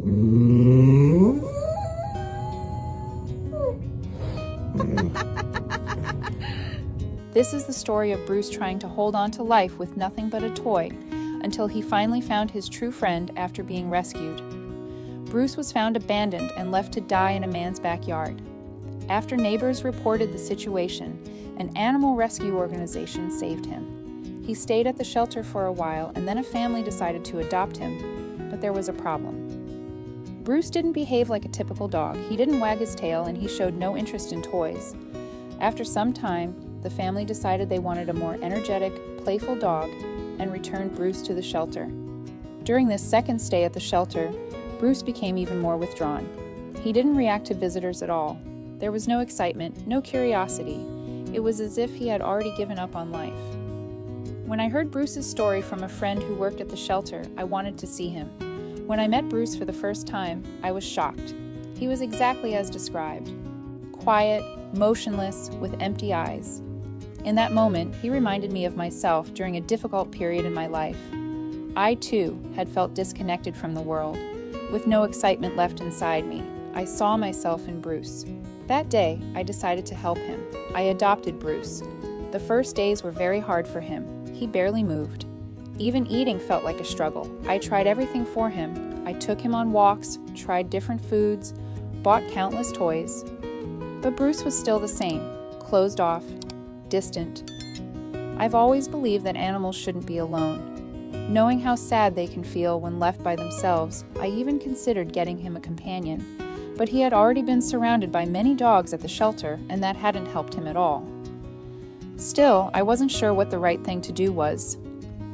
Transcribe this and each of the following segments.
This is the story of Bruce trying to hold on to life with nothing but a toy until he finally found his true friend after being rescued. Bruce was found abandoned and left to die in a man's backyard. After neighbors reported the situation, an animal rescue organization saved him. He stayed at the shelter for a while, and then a family decided to adopt him, but there was a problem. Bruce didn't behave like a typical dog. He didn't wag his tail, and he showed no interest in toys. After some time, the family decided they wanted a more energetic, playful dog and returned Bruce to the shelter. During this second stay at the shelter, Bruce became even more withdrawn. He didn't react to visitors at all. There was no excitement, no curiosity. It was as if he had already given up on life. When I heard Bruce's story from a friend who worked at the shelter, I wanted to see him. When I met Bruce for the first time, I was shocked. He was exactly as described. Quiet, motionless, with empty eyes. In that moment, he reminded me of myself during a difficult period in my life. I, too, had felt disconnected from the world, with no excitement left inside me. I saw myself in Bruce. That day, I decided to help him. I adopted Bruce. The first days were very hard for him. He barely moved. Even eating felt like a struggle. I tried everything for him. I took him on walks, tried different foods, bought countless toys. But Bruce was still the same, closed off, distant. I've always believed that animals shouldn't be alone. Knowing how sad they can feel when left by themselves, I even considered getting him a companion. But he had already been surrounded by many dogs at the shelter, and that hadn't helped him at all. Still, I wasn't sure what the right thing to do was.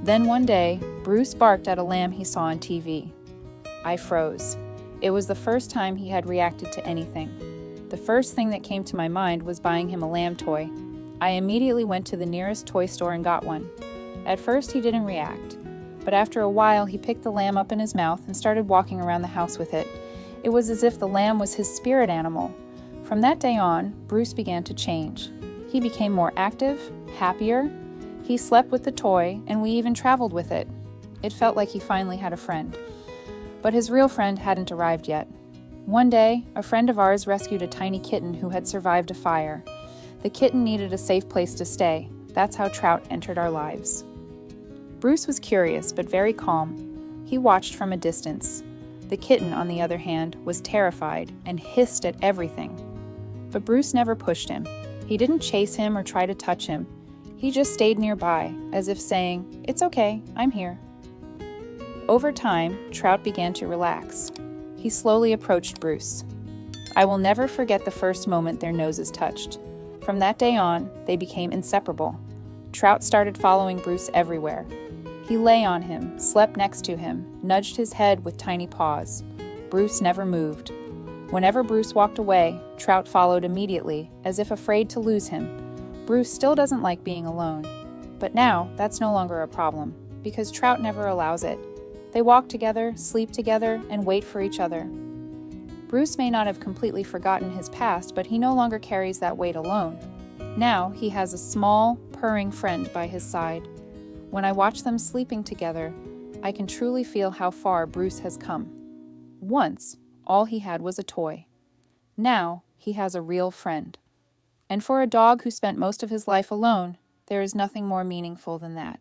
Then one day, Bruce barked at a lamb he saw on TV. I froze. It was the first time he had reacted to anything. The first thing that came to my mind was buying him a lamb toy. I immediately went to the nearest toy store and got one. At first, he didn't react, but after a while, he picked the lamb up in his mouth and started walking around the house with it. It was as if the lamb was his spirit animal. From that day on, Bruce began to change. He became more active, happier. He slept with the toy, and we even traveled with it. It felt like he finally had a friend. But his real friend hadn't arrived yet. One day, a friend of ours rescued a tiny kitten who had survived a fire. The kitten needed a safe place to stay. That's how Trout entered our lives. Bruce was curious, but very calm. He watched from a distance. The kitten, on the other hand, was terrified and hissed at everything. But Bruce never pushed him. He didn't chase him or try to touch him. He just stayed nearby, as if saying, "It's okay, I'm here." Over time, Trout began to relax. He slowly approached Bruce. I will never forget the first moment their noses touched. From that day on, they became inseparable. Trout started following Bruce everywhere. He lay on him, slept next to him, nudged his head with tiny paws. Bruce never moved. Whenever Bruce walked away, Trout followed immediately, as if afraid to lose him. Bruce still doesn't like being alone. But now, that's no longer a problem, because Trout never allows it. They walk together, sleep together, and wait for each other. Bruce may not have completely forgotten his past, but he no longer carries that weight alone. Now he has a small, purring friend by his side. When I watch them sleeping together, I can truly feel how far Bruce has come. Once, all he had was a toy. Now, he has a real friend. And for a dog who spent most of his life alone, there is nothing more meaningful than that.